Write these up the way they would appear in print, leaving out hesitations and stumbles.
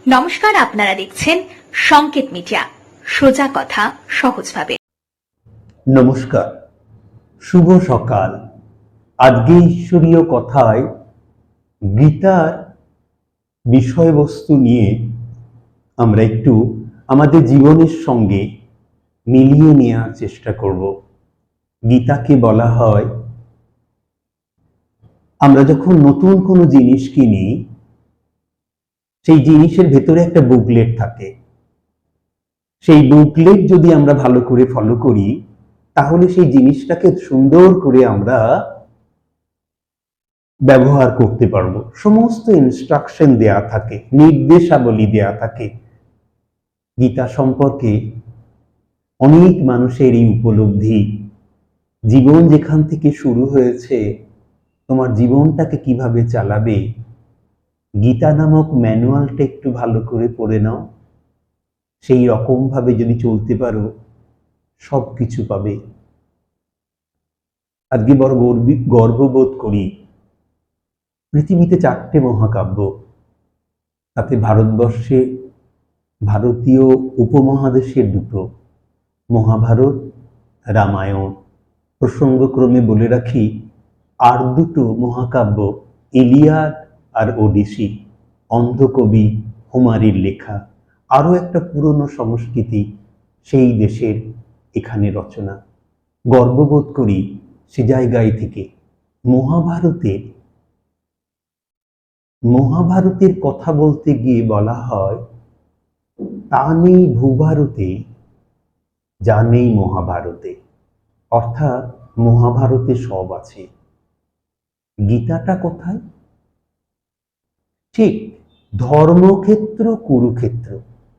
নমস্কার, আপনারা দেখছেন সংকেত মিডিয়া, সোজা কথা সহজভাবে। নমস্কার, শুভ সকাল। আজকে ঈশ্বরীয় কথায় গীতার বিষয়বস্তু নিয়ে আমরা একটু আমাদের জীবনের সঙ্গে মিলিয়ে নেওয়ার চেষ্টা করব। গীতাকে বলা হয়, আমরা যখন নতুন কোনো জিনিস কিনি, সেই জিনিসের ভেতরে একটা বুকলেট থাকে। সেই বুকলেট যদি আমরা ভালো করে ফলো করি, তাহলে সেই জিনিসটাকে সুন্দর করে আমরা ব্যবহার করতে পারবো। সমস্ত ইনস্ট্রাকশন দেয়া থাকে, নির্দেশাবলী দেয়া থাকে। গীতা সম্পর্কে অনেক মানুষের এই উপলব্ধি, জীবন যেখান থেকে শুরু হয়েছে, তোমার জীবনটাকে কিভাবে চালাবে, গীতা নামক ম্যানুয়ালটা একটু ভালো করে পড়ে নাও। সেই রকম ভাবে যদি চলতে পারো, সব কিছু পাবে। আজকে বড় গর্ববোধ করি, পৃথিবীতে 4টে মহাকাব্য, তাতে ভারতবর্ষে ভারতীয় উপমহাদেশের 2টো, মহাভারত, রামায়ণ। প্রসঙ্গক্রমে বলে রাখি, আর 2টো মহাকাব্য, ইলিয়াড আর ওডিসি, অন্ধকবি হুমায়ুনের লেখা। আরো একটা পুরনো সংস্কৃতি, সেই দেশের এখানে রচনা। গর্ববোধ করি সে জায়গায় থেকে। মহাভারতের কথা বলতে গিয়ে বলা হয়, তা নেই ভূভারতে যা নেই মহাভারতে। অর্থাৎ মহাভারতে সব আছে। গীতাটা কোথায়? ঠিক ধর্মক্ষেত্র কুরুক্ষেত্র।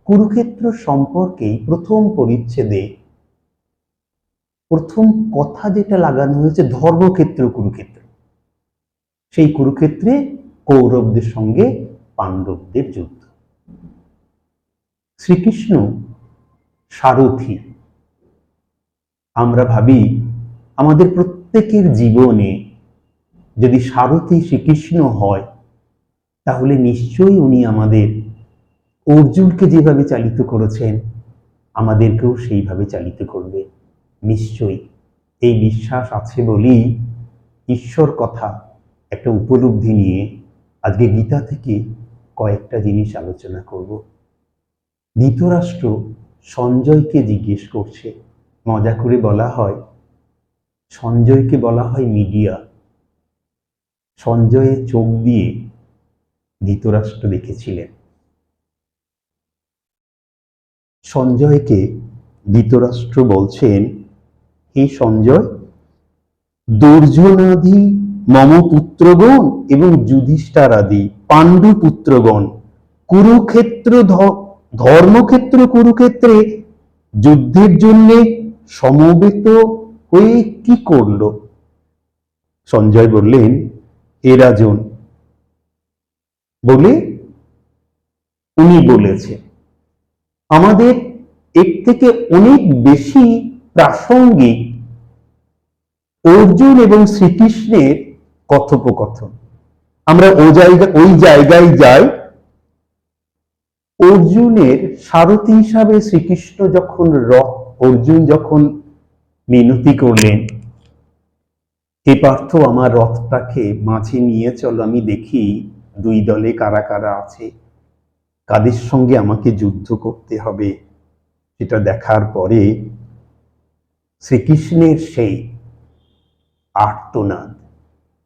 কুরুক্ষেত্র সম্পর্কেই প্রথম পরিচ্ছেদে প্রথম কথা যেটা লাগানো হয়েছে, ধর্মক্ষেত্র কুরুক্ষেত্র। সেই কুরুক্ষেত্রে কৌরবদের সঙ্গে পাণ্ডবদের যুদ্ধ। শ্রীকৃষ্ণ সারথি। আমরা ভাবি আমাদের প্রত্যেকের জীবনে যদি সারথি শ্রীকৃষ্ণ হয়, তাহলে নিশ্চয়ই উনি আমাদের অর্জুনকে যেভাবে চালিত করেছেন, আমাদেরকেও সেইভাবে চালিত করবে। নিশ্চয়ই এই বিশ্বাস আছে বলেই ঈশ্বর কথা একটা উপলব্ধি নিয়ে আজকে গীতা থেকে কয়েকটা জিনিস আলোচনা করব। ধৃতরাষ্ট্র সঞ্জয়কে জিজ্ঞেস করছে, মজা করে বলা হয় সঞ্জয়কে বলা হয় মিডিয়া। সঞ্জয়ের চোখ দিয়ে ধৃতরাষ্ট্র দেখেছিলেন। সঞ্জয়কে ধৃতরাষ্ট্র বলছেন, হে সঞ্জয়, দুর্যোধনাদি মম পুত্রগণ এবং যুধিষ্ঠিরাদি পাণ্ডু পুত্রগণ ধর্মক্ষেত্র কুরুক্ষেত্রে যুদ্ধের জন্য সমবেত হয়ে কি করলো? সঞ্জয় বললেন, হে রাজন, বলে উনি বলেছেন, আমাদের এর থেকে অনেক বেশি প্রাসঙ্গিক অর্জুন এবং শ্রীকৃষ্ণের কথোপকথন। আমরা ওই জায়গায় যাই। অর্জুনের সারথি হিসাবে শ্রীকৃষ্ণ অর্জুন যখন মিনতি করলেন, হে পার্থ, আমার রথটাকে মাঝে নিয়ে চলো, আমি দেখি 2 দলে কারা কারা আছে, কাদের সঙ্গে আমাকে যুদ্ধ করতে হবে। সেটা দেখার পরে শ্রীকৃষ্ণের সেই আর্তনাদ,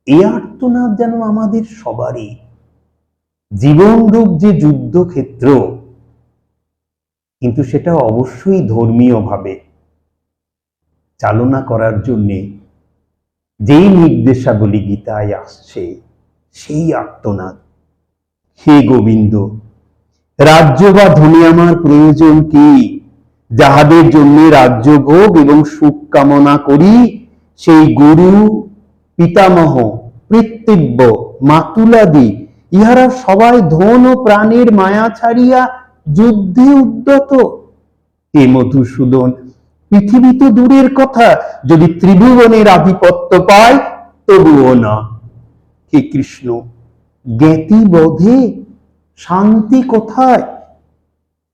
এই আর্তনাদ যেন আমাদের সবারই জীবনরূপ যে যুদ্ধক্ষেত্র, কিন্তু সেটা অবশ্যই ধর্মীয় ভাবে চালনা করার জন্য যেই নির্দেশাবলী গীতায় আসছে, সেই আর্তনাদ। হে গোবিন্দ, রাজ্য বা ধনী আমার প্রয়োজন কি? যাহাদের জন্য রাজ্য ভোগ এবং সুখ কামনা করি, সেই গুরু পিতামহ পিতৃব্য মাতুলাদি ইহারা সবাই ধন ও প্রাণের মায়া ছাড়িয়া যুদ্ধে উদ্যত। হে মধুসূদন, পৃথিবী তো দূরের কথা, যদি ত্রিভুবনের আধিপত্য পায় তবুও না। হে কৃষ্ণ, জ্ঞাতি বোধে শান্তি কোথায়?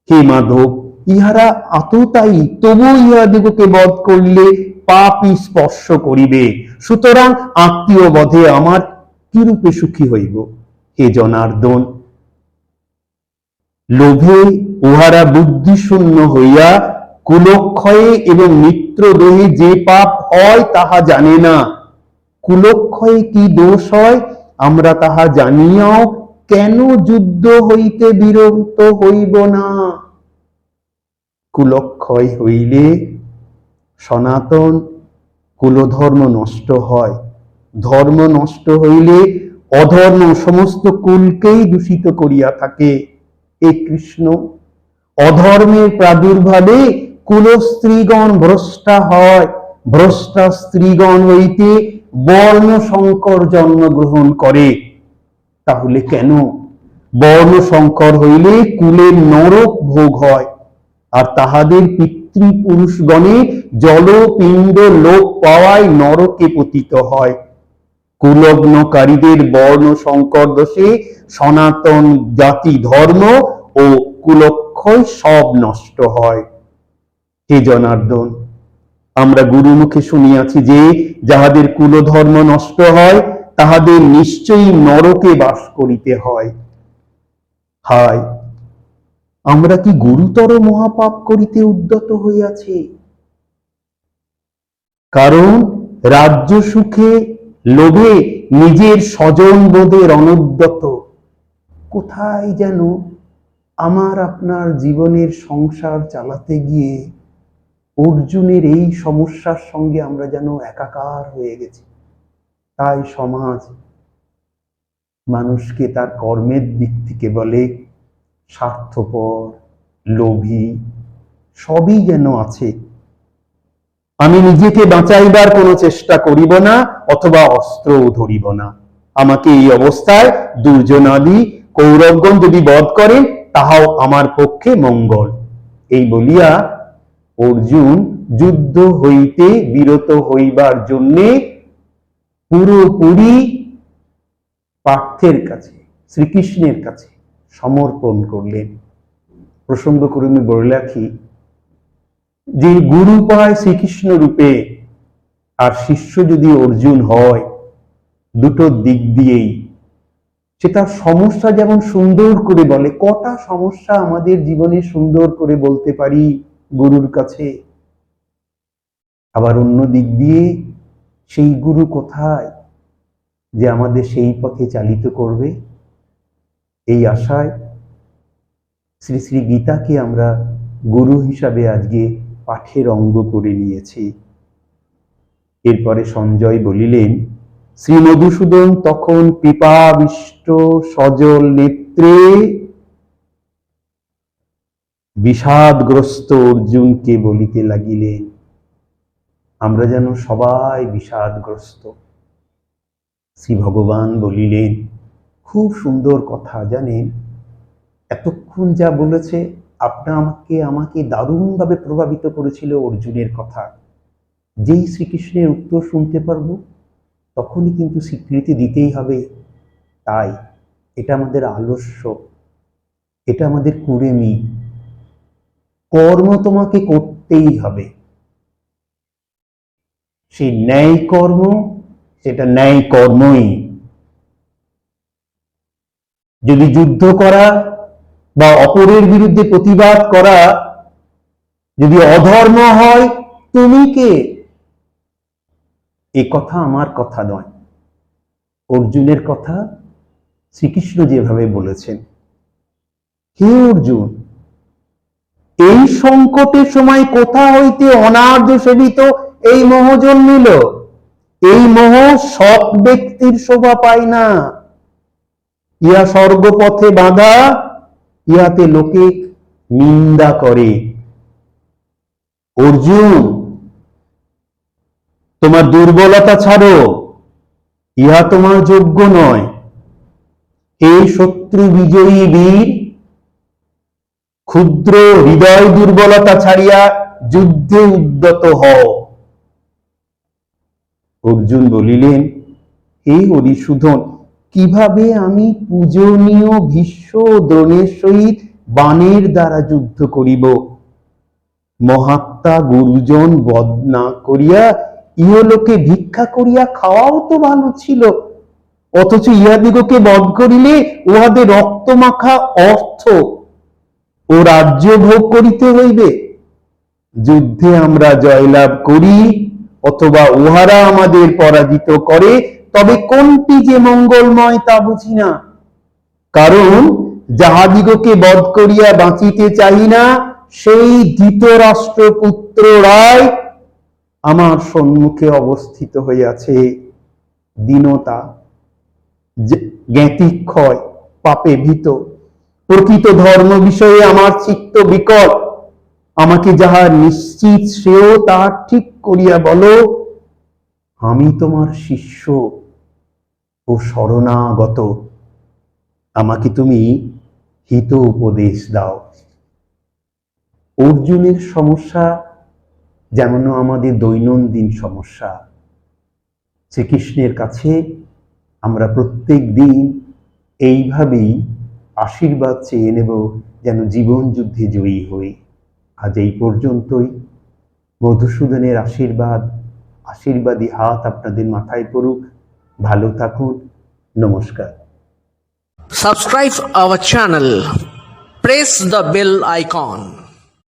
হে মাধব, ইহারা আততায়ী, তবু ইহাদিগকে বধ করলে পাপই স্পর্শ করিবে। সুতরাং আত্মীয় বধে আমার কিরূপে সুখী হইব? হে জনার্দন, লোভে উহারা বুদ্ধিশূন্য হইয়া কুলক্ষয়ে এবং মিত্রদ্রোহে যে পাপ হয় তাহা জানে না। কুলক্ষয়ে কি দোষ হয় আমরা তাহা জানিয়াও কেন যুদ্ধ হইতে বিরত হইব না? কুলক্ষয় হইলে সনাতন কুলধর্ম নষ্ট হয়, ধর্ম নষ্ট হইলে অধর্ম সমস্ত কুলকেই দূষিত করিয়া থাকে। এ কৃষ্ণ, অধর্মের প্রাদুর্ভাবে কুলস্ত্রীগণ ভ্রষ্টা হয়, ভ্রষ্টা স্ত্রীগণ হইতে বর্ণ সংকর জন্মগ্রহণ করে। তাহলে কেন? বর্ণ সংকর হইলে কুলের নরক ভোগ হয়, আর তাহাদের পিতৃপুরুষগণে জলপিণ্ড লোপ পাওয়ায় নরকে পতিত হয়। কুলগ্নকারীদের বর্ণ সংকর দোষে সনাতন জাতি ধর্ম ও কুলক্ষয় সব নষ্ট হয়। হে জনার্দন, আমরা গুরুমুখে শুনিয়াছি যে যাহাদের কুলধর্ম নষ্ট হয় তাহাদের নিশ্চয়ই নরকে বাস করিতে হয়। হায়, আমরা কি গুরুতর মহাপাপ করিতে উদ্যত হইয়াছি? কারণ রাজ্য সুখে লোভে নিজের স্বজন বোধের অনুদ্যত। কোথায় যেন আমার আপনার জীবনের সংসার চালাতে গিয়ে অর্জুনের এই সমস্যার সঙ্গে আমরা যেন একাকার হয়ে গেছি। তাই সমাজ মানুষকে তার কর্মের দিক থেকে বলে স্বার্থপর, লোভী, সবই যেন আছে। আমি নিজেকে বাঁচাইবার কোনো চেষ্টা করিব না, অথবা অস্ত্রও ধরিব না। আমাকে এই অবস্থায় দুর্জনাদি কৌরবগণ যদি বধ করেন তাহাও আমার পক্ষে মঙ্গল। এই বলিয়া অর্জুন যুদ্ধ হইতে বিরত হইবার জন্যে পুরোপুরি পার্থের কাছে, শ্রীকৃষ্ণের কাছে সমর্পণ করলেন। প্রসঙ্গক্রমে বলে রাখি যে গুরু পায় শ্রীকৃষ্ণ রূপে, আর শিষ্য যদি অর্জুন হয়, দুটো দিক দিয়েই সেটা সমস্যা যেমন সুন্দর করে বলে। কটা সমস্যা আমাদের জীবনে সুন্দর করে বলতে পারি গুরুর কাছে, আবার অন্য দিক দিয়ে সেই গুরু কোথায় যে আমাদের সেই পথে চালিত করবে। এই আশায় শ্রী শ্রী গীতাকে আমরা গুরু হিসাবে আজকে পাঠের অঙ্গ করে নিয়েছি। এরপরে সঞ্জয় বলিলেন, শ্রী মধুসূদন তখন কৃপাবিষ্ট সজল নেত্রে বিষাদগ্রস্ত অর্জুনকে বলিতে লাগিলেন। আমরা যেন সবাই বিষাদগ্রস্ত। শ্রী ভগবান বলিলেন, খুব সুন্দর কথা জানেন, এতক্ষণ যা বলেছে আমাকে দারুণভাবে প্রভাবিত করেছিল অর্জুনের কথা। যেই শ্রীকৃষ্ণের উত্তর শুনতে পারবো তখনই কিন্তু স্বীকৃতি দিতেই হবে। তাই এটা আমাদের আলস্য, এটা আমাদের কুড়েমি। কর্ম তোমাকে করতেই হবে, সেই ন্যায় কর্ম, সেটা ন্যায় কর্মই। যদি যুদ্ধ করা বা অপরের বিরুদ্ধে প্রতিবাদ করা যদি অধর্ম হয়, তুমি কে? এ কথা আমার কথা নয়, অর্জুনের কথা শ্রীকৃষ্ণ যেভাবে বলেছেন। হে অর্জুন, এই সংকটের সময় কোথা হইতে অনার্য সেবিত এই মোহ জন্মিল? এই মোহ সৎ ব্যক্তির শোভা পায় না। ইহা স্বর্গপথে বাঁধা, ইহাতে লোকে নিন্দা করে। অর্জুন, তোমার দুর্বলতা ছাড়ো, ইহা তোমার যোগ্য নয়। এই শত্রু বিজয়ী বীর, ক্ষুদ্র হৃদয় দুর্বলতা ছাড়িয়া যুদ্ধে উদ্যত হও। অর্জুন বলিলেন, হে হরিসূদন, কিভাবে আমি পূজনীয় ভীষ্ম ও দ্রোণের সহিত বাণের দ্বারা যুদ্ধ করিব। মহাত্মা গুরুজন বধ না করিয়া ইহলোকে ভিক্ষা করিয়া খাওয়াও তো ভালো ছিল, অথচ ইহাদিগকে বধ করিলে উহাদের রক্ত মাখা অর্থ ও রাজ্য ভোগ করিতে হইবে। যুদ্ধে আমরা জয়লাভ করি অথবা উহারা আমাদের পরাজিত করে, তবে কোনটি যে মঙ্গলময় তা বুঝি না। কারণ যাহাদিগকে বধ করিয়া বাঁচিতে চাই না, সেই ধৃতরাষ্ট্রপুত্ররাই আমার সম্মুখে অবস্থিত হইয়াছে। দীনতা, জ্ঞাতিক্ষয়, পাপে ভীত, প্রকৃত ধর্ম বিষয়ে আমার চিত্ত বিকল। আমাকে যাহা নিশ্চিত সেও তাহা ঠিক করিয়া বলো। আমি তোমার শিষ্য ও শরণাগত, আমাকে তুমি হিত উপদেশ দাও। অর্জুনের সমস্যা যেমন আমাদের দৈনন্দিন সমস্যা। শ্রীকৃষ্ণের কাছে আমরা প্রত্যেক দিন এইভাবেই আশীর্বাদ চেয়ে নেব, যেন জীবন যুদ্ধে জয়ী হই। আজ এই পর্যন্তই। মধুসূদনের আশীর্বাদী হাত আপনাদের মাথায় পড়ুক। ভালো থাকুন। নমস্কার। Subscribe our channel. Press the bell icon.